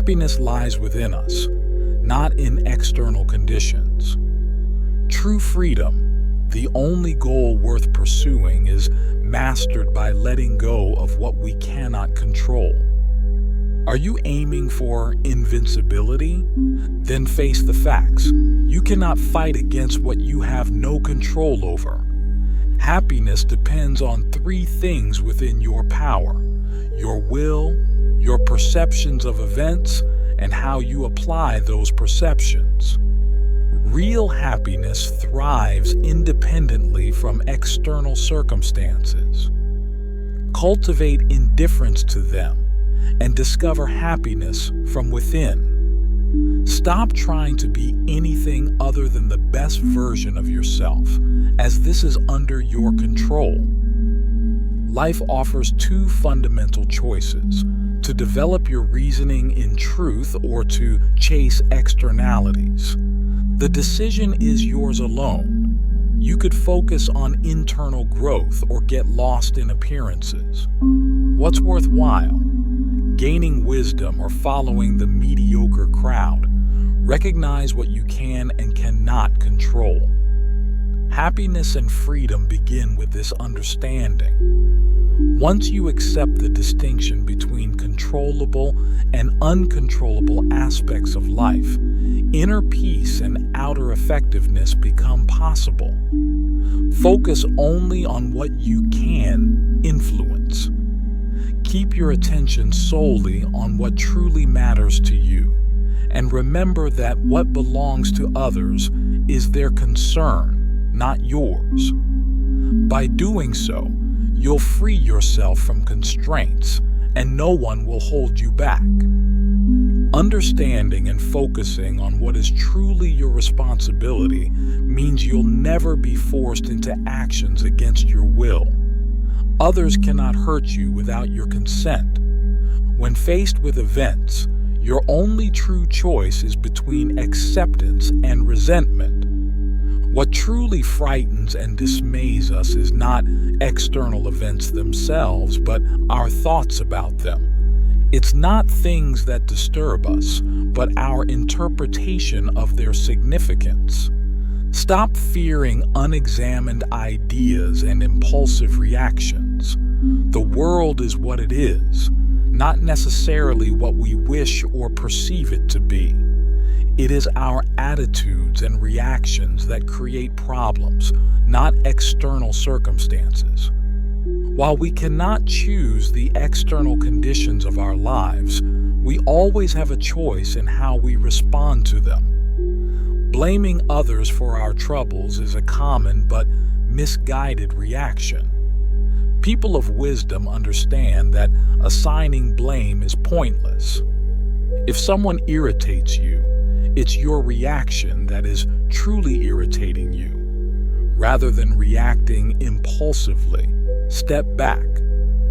Happiness lies within us, not in external conditions. True freedom, the only goal worth pursuing, is mastered by letting go of what we cannot control. Are you aiming for invincibility? Then face the facts. You cannot fight against what you have no control over. Happiness depends on three things within your power: your will, your perceptions of events, and how you apply those perceptions. Real happiness thrives independently from external circumstances. Cultivate indifference to them and discover happiness from within. Stop trying to be anything other than the best version of yourself, as this is under your control. Life offers two fundamental choices: to develop your reasoning in truth or to chase externalities. The decision is yours alone. You could focus on internal growth or get lost in appearances. What's worthwhile? Gaining wisdom or following the mediocre crowd? Recognize what you can and cannot control. Happiness and freedom begin with this understanding. Once you accept the distinction between controllable and uncontrollable aspects of life, inner peace and outer effectiveness become possible. Focus only on what you can influence. Keep your attention solely on what truly matters to you, and remember that what belongs to others is their concern, not yours. By doing so, you'll free yourself from constraints, and no one will hold you back. Understanding and focusing on what is truly your responsibility means you'll never be forced into actions against your will. Others cannot hurt you without your consent. When faced with events, your only true choice is between acceptance and resentment. What truly frightens and dismays us is not external events themselves, but our thoughts about them. It's not things that disturb us, but our interpretation of their significance. Stop fearing unexamined ideas and impulsive reactions. The world is what it is, not necessarily what we wish or perceive it to be. It is our attitudes and reactions that create problems, not external circumstances. While we cannot choose the external conditions of our lives, we always have a choice in how we respond to them. Blaming others for our troubles is a common but misguided reaction. People of wisdom understand that assigning blame is pointless. If someone irritates you, it's your reaction that is truly irritating you. Rather than reacting impulsively, step back,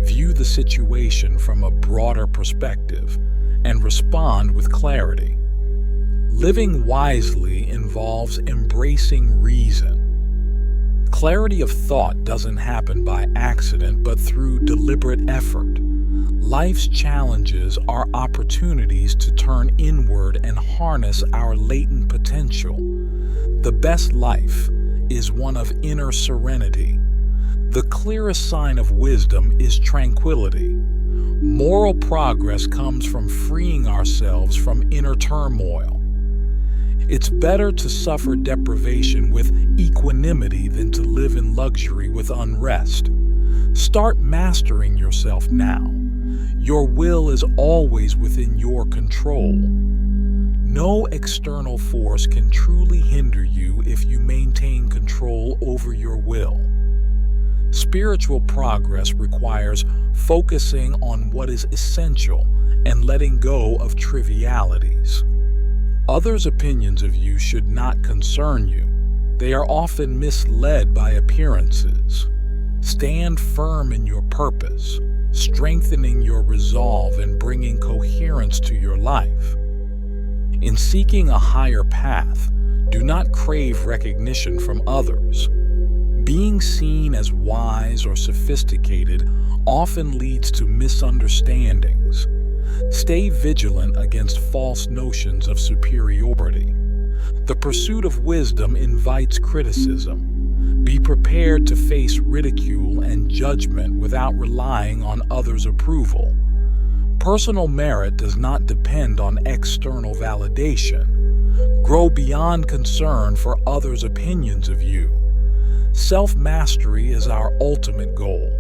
view the situation from a broader perspective, and respond with clarity. Living wisely involves embracing reason. Clarity of thought doesn't happen by accident, but through deliberate effort. Life's challenges are opportunities to turn inward and harness our latent potential. The best life is one of inner serenity. The clearest sign of wisdom is tranquility. Moral progress comes from freeing ourselves from inner turmoil. It's better to suffer deprivation with equanimity than to live in luxury with unrest. Start mastering yourself now. Your will is always within your control. No external force can truly hinder you if you maintain control over your will. Spiritual progress requires focusing on what is essential and letting go of trivialities. Others' opinions of you should not concern you. They are often misled by appearances. Stand firm in your purpose, strengthening your resolve and bringing coherence to your life. In seeking a higher path, do not crave recognition from others. Being seen as wise or sophisticated often leads to misunderstandings. Stay vigilant against false notions of superiority. The pursuit of wisdom invites criticism. Be prepared to face ridicule and judgment without relying on others' approval. Personal merit does not depend on external validation. Grow beyond concern for others' opinions of you. Self-mastery is our ultimate goal.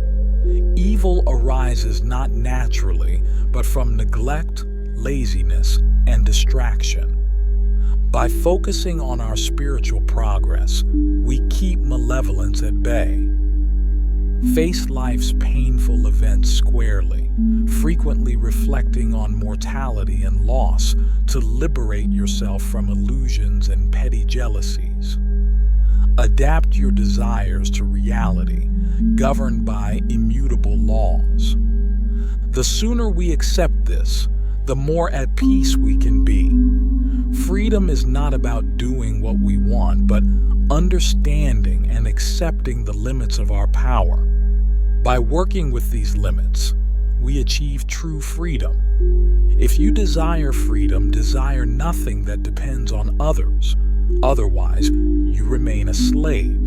Evil arises not naturally, but from neglect, laziness, and distraction. By focusing on our spiritual progress, we keep malevolence at bay. Face life's painful events squarely, frequently reflecting on mortality and loss to liberate yourself from illusions and petty jealousies. Adapt your desires to reality, governed by immutable laws. The sooner we accept this, the more at peace we can be. Freedom is not about doing what we want, but understanding and accepting the limits of our power. By working with these limits, we achieve true freedom. If you desire freedom, desire nothing that depends on others. Otherwise, you remain a slave.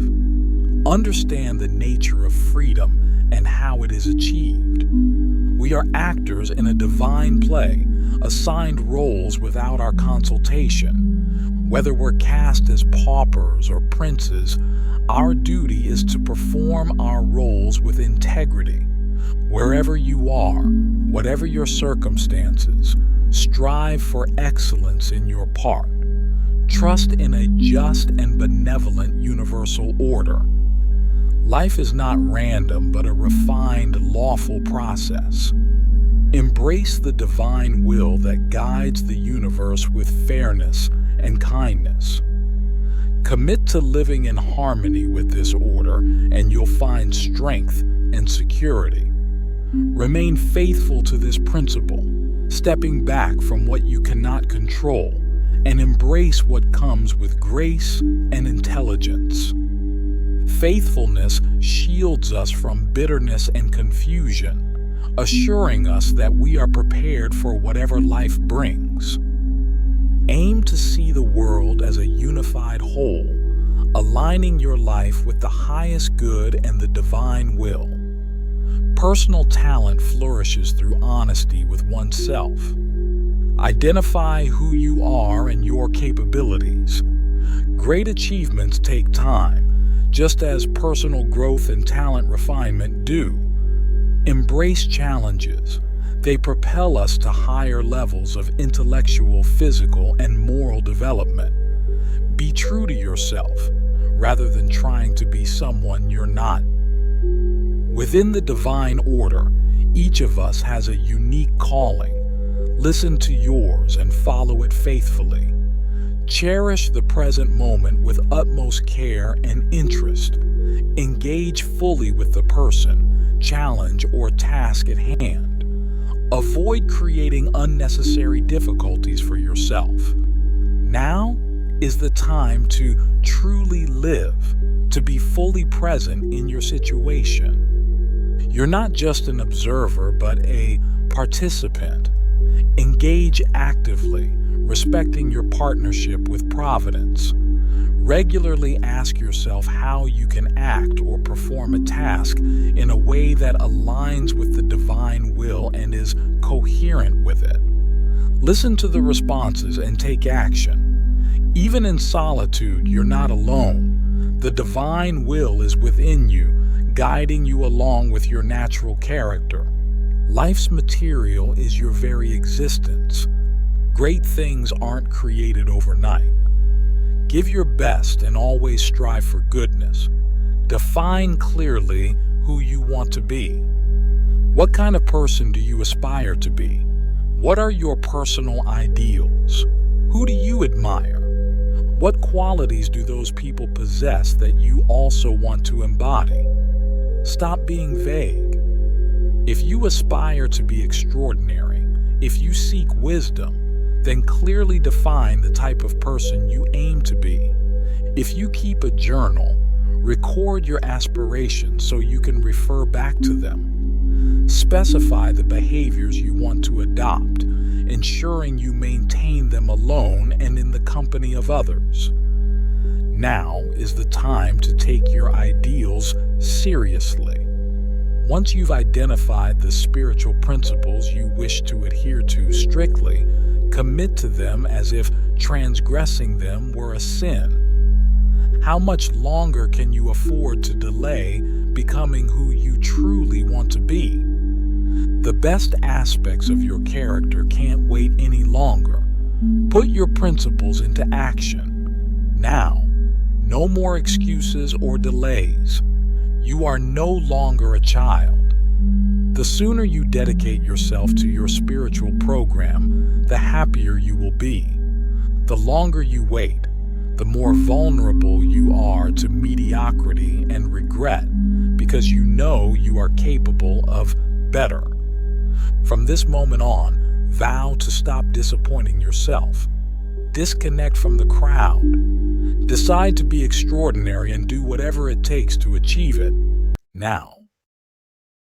Understand the nature of freedom and how it is achieved. We are actors in a divine play, assigned roles without our consultation. Whether we're cast as paupers or princes, our duty is to perform our roles with integrity. Wherever you are, whatever your circumstances, strive for excellence in your part. Trust in a just and benevolent universal order. Life is not random, but a refined, lawful process. Embrace the divine will that guides the universe with fairness and kindness. Commit to living in harmony with this order, and you'll find strength and security. Remain faithful to this principle, stepping back from what you cannot control, and embrace what comes with grace and intelligence. Faithfulness shields us from bitterness and confusion, assuring us that we are prepared for whatever life brings. Aim to see the world as a unified whole, aligning your life with the highest good and the divine will. Personal talent flourishes through honesty with oneself. Identify who you are and your capabilities. Great achievements take time, just as personal growth and talent refinement do. Embrace challenges. They propel us to higher levels of intellectual, physical, and moral development. Be true to yourself, rather than trying to be someone you're not. Within the divine order, each of us has a unique calling. Listen to yours and follow it faithfully. Cherish the present moment with utmost care and interest. Engage fully with the person, challenge, or task at hand. Avoid creating unnecessary difficulties for yourself. Now is the time to truly live, to be fully present in your situation. You're not just an observer, but a participant. Engage actively, respecting your partnership with Providence. Regularly ask yourself how you can act or perform a task in a way that aligns with the divine will and is coherent with it. Listen to the responses and take action. Even in solitude, you're not alone. The divine will is within you, guiding you along with your natural character. Life's material is your very existence. Great things aren't created overnight. Give your best and always strive for goodness. Define clearly who you want to be. What kind of person do you aspire to be? What are your personal ideals? Who do you admire? What qualities do those people possess that you also want to embody? Stop being vague. If you aspire to be extraordinary, if you seek wisdom, then clearly define the type of person you aim to be. If you keep a journal, record your aspirations so you can refer back to them. Specify the behaviors you want to adopt, ensuring you maintain them alone and in the company of others. Now is the time to take your ideals seriously. Once you've identified the spiritual principles you wish to adhere to strictly, commit to them as if transgressing them were a sin. How much longer can you afford to delay becoming who you truly want to be? The best aspects of your character can't wait any longer. Put your principles into action. Now, no more excuses or delays. You are no longer a child. The sooner you dedicate yourself to your spiritual program, the happier you will be. The longer you wait, the more vulnerable you are to mediocrity and regret because you know you are capable of better. From this moment on, vow to stop disappointing yourself. Disconnect from the crowd. Decide to be extraordinary and do whatever it takes to achieve it. Now,